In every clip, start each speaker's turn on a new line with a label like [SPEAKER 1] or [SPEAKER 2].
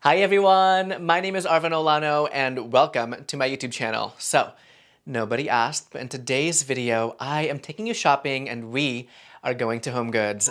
[SPEAKER 1] Hi everyone, my name is Arvin Olano and welcome to my YouTube channel. So, nobody asked, but in today's video, I am taking you shopping and we are going to HomeGoods.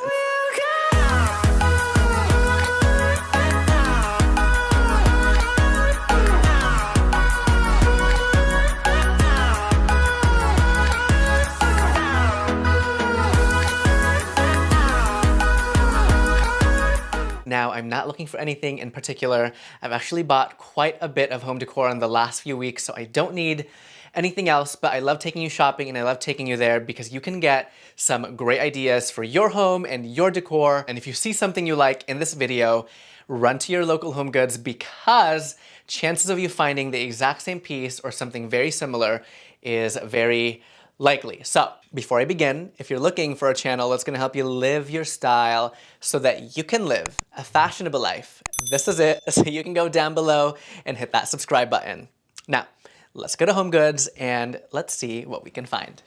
[SPEAKER 1] Now, I'm not looking for anything in particular. I've actually bought quite a bit of home decor in the last few weeks, so I don't need anything else, but I love taking you shopping and I love taking you there because you can get some great ideas for your home and your decor. And if you see something you like in this video, run to your local HomeGoods because chances of you finding the exact same piece or something very similar is very likely. So before I begin, if you're looking for a channel that's gonna help you live your style so that you can live a fashionable life, this is it. So you can go down below and hit that subscribe button. Now, let's go to HomeGoods and let's see what we can find.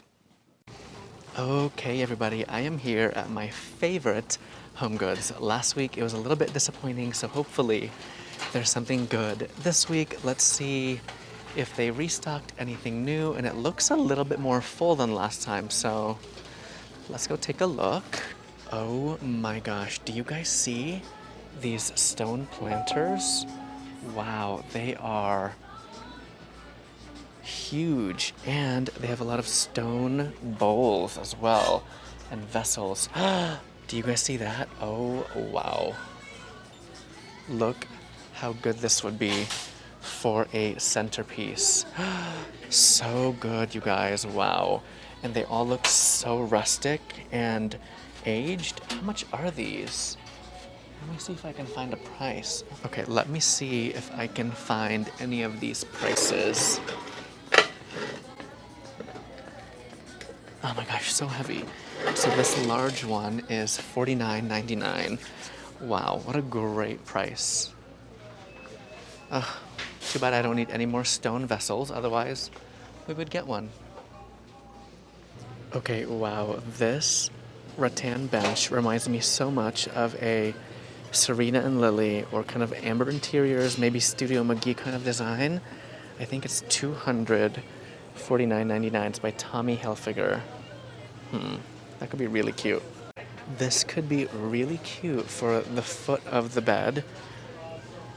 [SPEAKER 1] Okay, everybody, I am here at my favorite HomeGoods. Last week it was a little bit disappointing, so hopefully there's something good. This week, let's see if they restocked anything new, and it looks a little bit more full than last time, so let's go take a look. Oh my gosh, do you guys see these stone planters? Wow, they are huge, and they have a lot of stone bowls as well, and vessels. Do you guys see that? Oh, wow. Look how good this would be for a centerpiece. So good, you guys, wow. And they all look so rustic and aged. How much are these? Let me see if I can find a price. Okay, let me see if I can find any of these prices. Oh my gosh, so heavy. So this large one is $49.99. Wow, what a great price. Too bad I don't need any more stone vessels, otherwise we would get one. Okay, wow, this rattan bench reminds me so much of a Serena and Lily or kind of amber interiors, maybe Studio McGee kind of design. I think it's $249.99. It's by Tommy Hilfiger. That could be really cute. This could be really cute for the foot of the bed.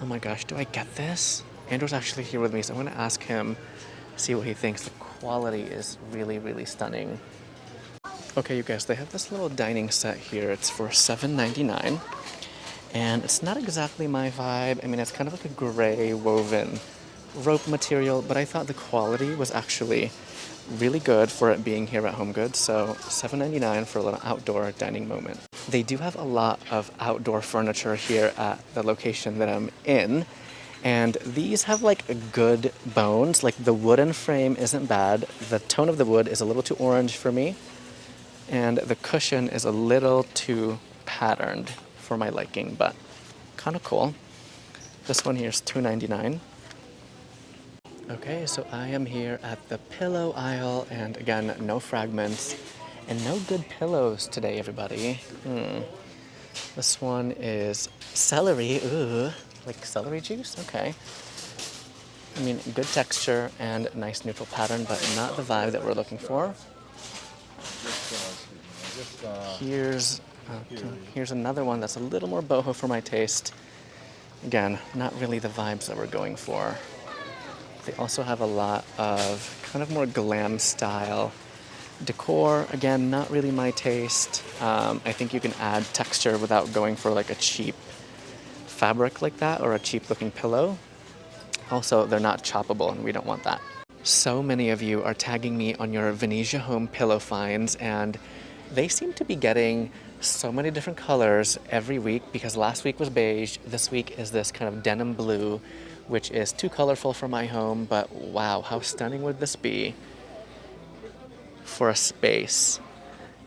[SPEAKER 1] Oh my gosh, do I get this? Andrew's actually here with me, so I'm gonna ask him, see what he thinks. The quality is really, really stunning. Okay, you guys, they have this little dining set here. It's for $7.99, and it's not exactly my vibe. I mean, it's kind of like a gray woven rope material, but I thought the quality was actually really good for it being here at HomeGoods, so $7.99 for a little outdoor dining moment. They do have a lot of outdoor furniture here at the location that I'm in, and these have like good bones. Like the wooden frame isn't bad. The tone of the wood is a little too orange for me, and the cushion is a little too patterned for my liking, but kind of cool. This one here is $2.99. Okay, so I am here at the pillow aisle, and again, no fragments and no good pillows today, everybody. This one is celery. Ooh, like celery juice? Okay. I mean, good texture and nice neutral pattern, but not the vibe that we're looking for. Here's another one that's a little more boho for my taste. Again, not really the vibes that we're going for. They also have a lot of kind of more glam style decor. Again, not really my taste. I think you can add texture without going for like a cheap fabric like that or a cheap looking pillow. Also, they're not choppable and we don't want that. So many of you are tagging me on your Venezia Home pillow finds, and they seem to be getting so many different colors every week because last week was beige. This week is this kind of denim blue, which is too colorful for my home, but wow, how stunning would this be for a space?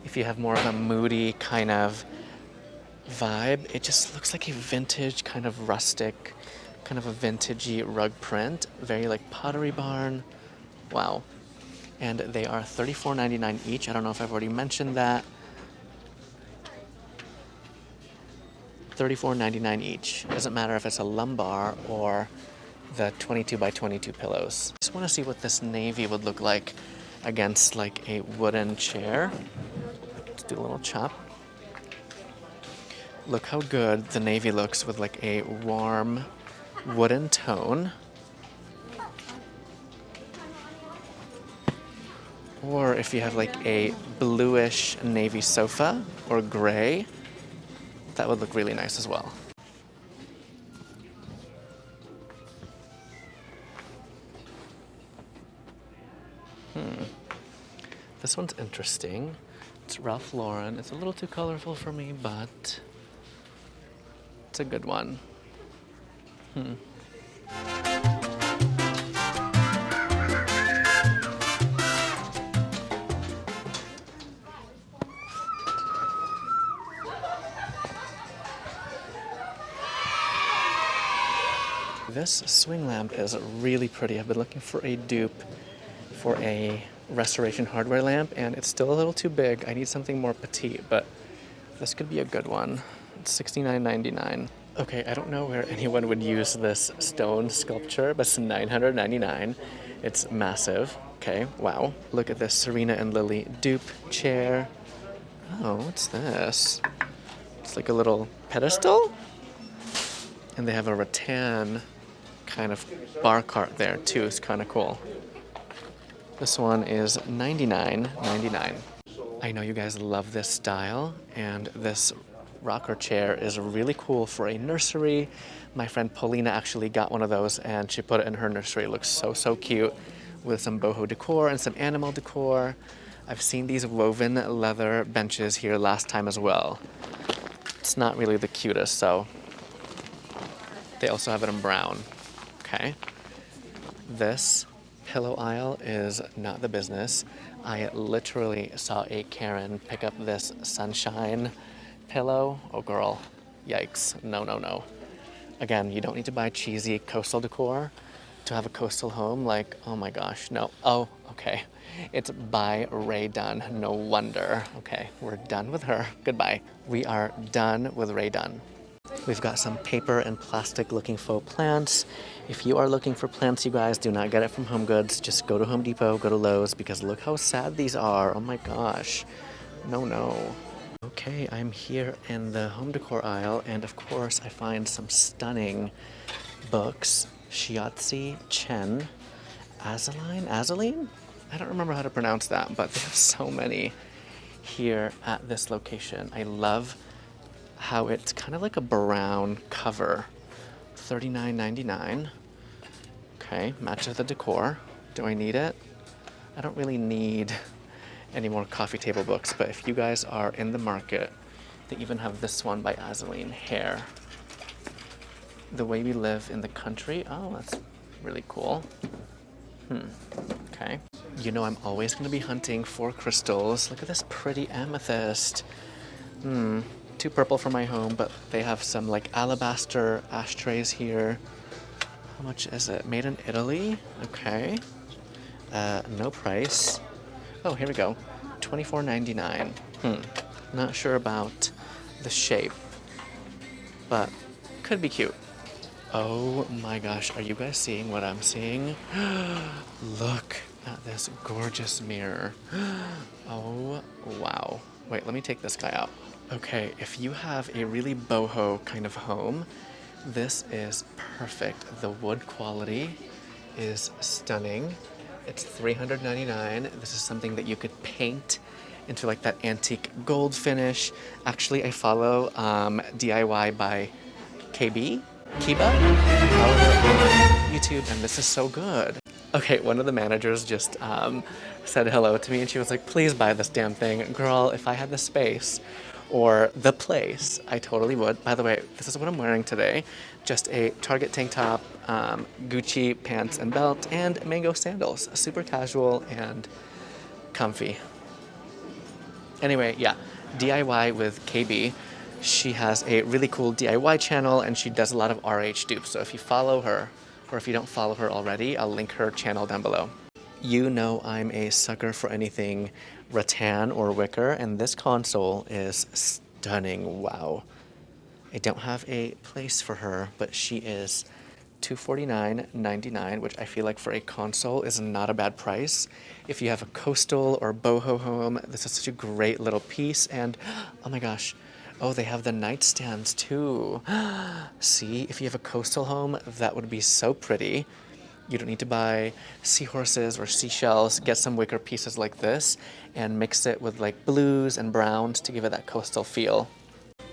[SPEAKER 1] If you have more of a moody kind of vibe, it just looks like a vintage kind of rustic, kind of a vintagey rug print, very like Pottery Barn. Wow. And they are $34.99 each. I don't know if I've already mentioned that. $34.99 each. Doesn't matter if it's a lumbar or the 22 by 22 pillows. Just want to see what this navy would look like against like a wooden chair. Let's do a little chop. Look how good the navy looks with like a warm wooden tone. Or if you have like a bluish navy sofa or gray, that would look really nice as well. This one's interesting. It's Ralph Lauren. It's a little too colorful for me, but it's a good one. This swing lamp is really pretty. I've been looking for a dupe for a restoration hardware lamp, and it's still a little too big. I need something more petite, but this could be a good one. It's $69.99. Okay, I don't know where anyone would use this stone sculpture, but it's $999. It's massive. Okay, wow. Look at this Serena and Lily dupe chair. Oh, what's this? It's like a little pedestal? And they have a rattan kind of bar cart there too. It's kind of cool. This one is $99.99. I know you guys love this style, and this rocker chair is really cool for a nursery. My friend Paulina actually got one of those and she put it in her nursery. It looks so, so cute with some boho decor and some animal decor. I've seen these woven leather benches here last time as well. It's not really the cutest, so they also have it in brown. Okay. This pillow aisle is not the business. I literally saw a Karen pick up this sunshine pillow. Oh girl, yikes. No, no, no. Again, you don't need to buy cheesy coastal decor to have a coastal home. Like, oh my gosh, no. Oh, okay. It's by Rattan. No wonder. Okay, we're done with her. Goodbye. We are done with Rattan. We've got some paper and plastic looking faux plants. If you are looking for plants, you guys, do not get it from HomeGoods. Just go to Home Depot, go to Lowe's, because look how sad these are. Oh my gosh. No, no. Okay, I'm here in the home decor aisle, and of course I find some stunning books. Shiatsi Chen. Azaline? I don't remember how to pronounce that, but they have so many here at this location. I love how it's kind of like a brown cover. $39.99. Okay, matches the decor. Do I need it? I don't really need any more coffee table books, but if you guys are in the market, they even have this one by Azaline, Hair. The Way We Live in the Country. Oh, that's really cool. Okay. You know I'm always going to be hunting for crystals. Look at this pretty amethyst. Too purple for my home, but they have some like alabaster ashtrays here. How much is it? Made in Italy? Okay. No price. Oh, here we go. $24.99. Not sure about the shape, but could be cute. Oh my gosh, are you guys seeing what I'm seeing? Look at this gorgeous mirror. Oh, wow. Wait, let me take this guy out. Okay, if you have a really boho kind of home, this is perfect. The wood quality is stunning. It's $399. This is something that you could paint into like that antique gold finish. Actually, I follow DIY by Kiba. Follow her on YouTube, and this is so good. Okay, one of the managers just said hello to me, and she was like, please buy this damn thing. Girl, if I had the space or the place, I totally would. By the way, this is what I'm wearing today. Just a Target tank top, Gucci pants and belt, and mango sandals. Super casual and comfy. Anyway, yeah, DIY with KB. She has a really cool DIY channel, and she does a lot of RH dupes. So if you follow her, or if you don't follow her already, I'll link her channel down below. You know I'm a sucker for anything rattan or wicker, and this console is stunning. Wow. I don't have a place for her, but she is $249.99, which I feel like for a console is not a bad price. If you have a coastal or boho home, this is such a great little piece. And oh my gosh, oh, they have the nightstands too. See, if you have a coastal home, that would be so pretty. You don't need to buy seahorses or seashells. Get some wicker pieces like this and mix it with like blues and browns to give it that coastal feel.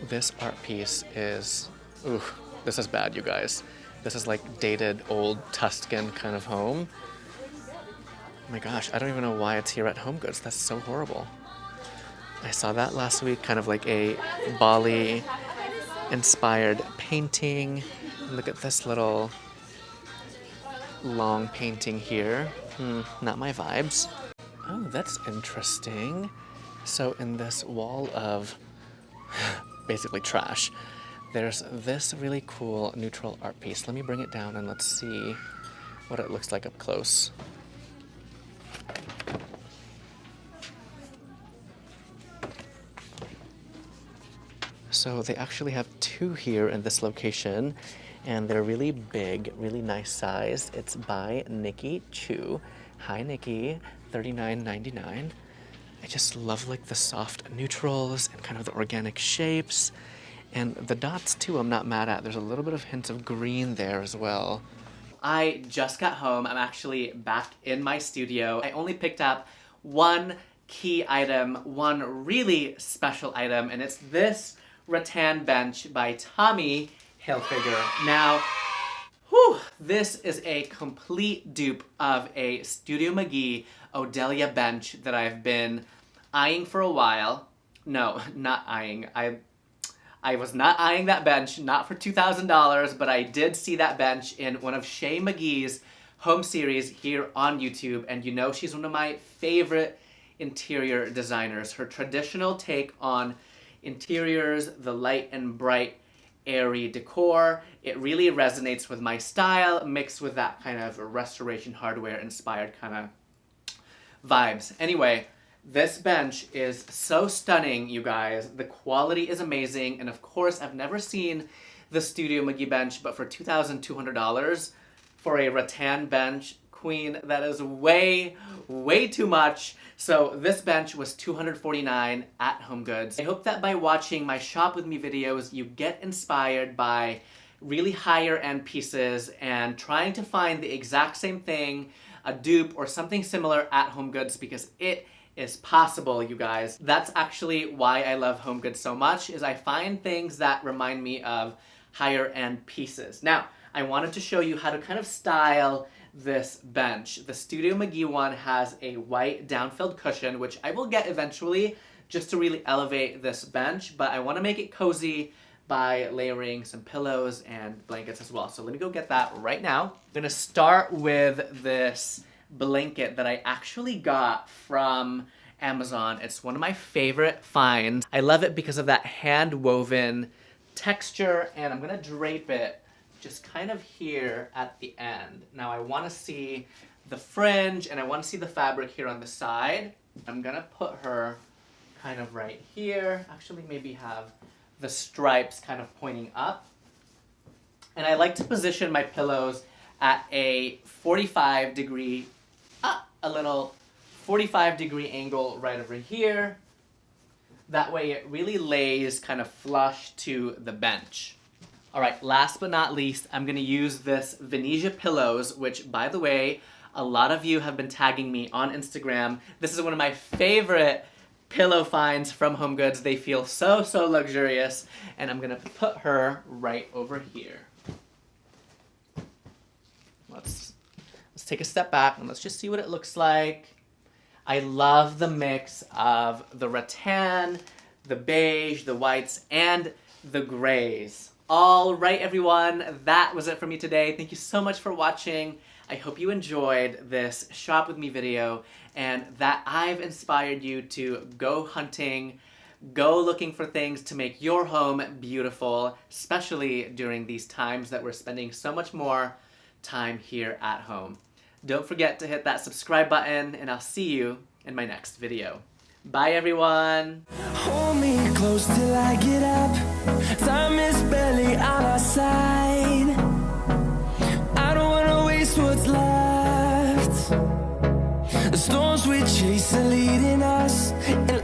[SPEAKER 1] This art piece is, ooh, this is bad, you guys. This is like dated old Tuscan kind of home. Oh my gosh, I don't even know why it's here at HomeGoods. That's so horrible. I saw that last week, kind of like a Bali inspired painting. Look at this little long painting here. Not my vibes. Oh, that's interesting. So in this wall of basically trash, there's this really cool neutral art piece. Let me bring it down and let's see what it looks like up close. So they actually have two here in this location, and they're really big, really nice size. It's by Nikki Chu. Hi, Nikki. $39.99. I just love like the soft neutrals and kind of the organic shapes. And the dots too, I'm not mad at. There's a little bit of hints of green there as well. I just got home. I'm actually back in my studio. I only picked up one key item, one really special item, and it's this Rattan bench by Tommy Hilfiger. Now, this is a complete dupe of a Studio McGee Odelia bench that I've been eyeing for a while. No, not eyeing. I was not eyeing that bench, not for $2,000, but I did see that bench in one of Shay McGee's home series here on YouTube, and you know she's one of my favorite interior designers. Her traditional take on interiors, the light and bright, airy decor, it really resonates with my style, mixed with that kind of restoration hardware inspired kind of vibes. Anyway, this bench is so stunning, you guys. The quality is amazing, and of course, I've never seen the Studio McGee bench, but for $2,200 for a rattan bench, queen, that is way, way too much. So this bench was $249 at HomeGoods. I hope that by watching my Shop With Me videos, you get inspired by really higher end pieces and trying to find the exact same thing, a dupe or something similar at HomeGoods, because it is possible, you guys. That's actually why I love HomeGoods so much, is I find things that remind me of higher end pieces. Now, I wanted to show you how to kind of style this bench. The Studio McGee one has a white down-filled cushion, which I will get eventually just to really elevate this bench, but I want to make it cozy by layering some pillows and blankets as well. So let me go get that right now. I'm gonna start with this blanket that I actually got from Amazon. It's one of my favorite finds. I love it because of that hand-woven texture, and I'm gonna drape it just kind of here at the end. Now I want to see the fringe and I want to see the fabric here on the side. I'm gonna put her kind of right here. Actually, maybe have the stripes kind of pointing up. And I like to position my pillows at a 45-degree, a little 45-degree angle right over here. That way it really lays kind of flush to the bench. All right, last but not least, I'm gonna use this Venezia pillows, which, by the way, a lot of you have been tagging me on Instagram. This is one of my favorite pillow finds from HomeGoods. They feel so, so luxurious, and I'm gonna put her right over here. Let's take a step back and let's just see what it looks like. I love the mix of the rattan, the beige, the whites, and the grays. All right, everyone, that was it for me today. Thank you so much for watching. I hope you enjoyed this Shop With Me video and that I've inspired you to go hunting, go looking for things to make your home beautiful, especially during these times that we're spending so much more time here at home. Don't forget to hit that subscribe button, and I'll see you in my next video. Bye, everyone.
[SPEAKER 2] Hold me close till I get up. Time is barely on our side. I don't wanna waste what's left. The storms we chase are leading us, and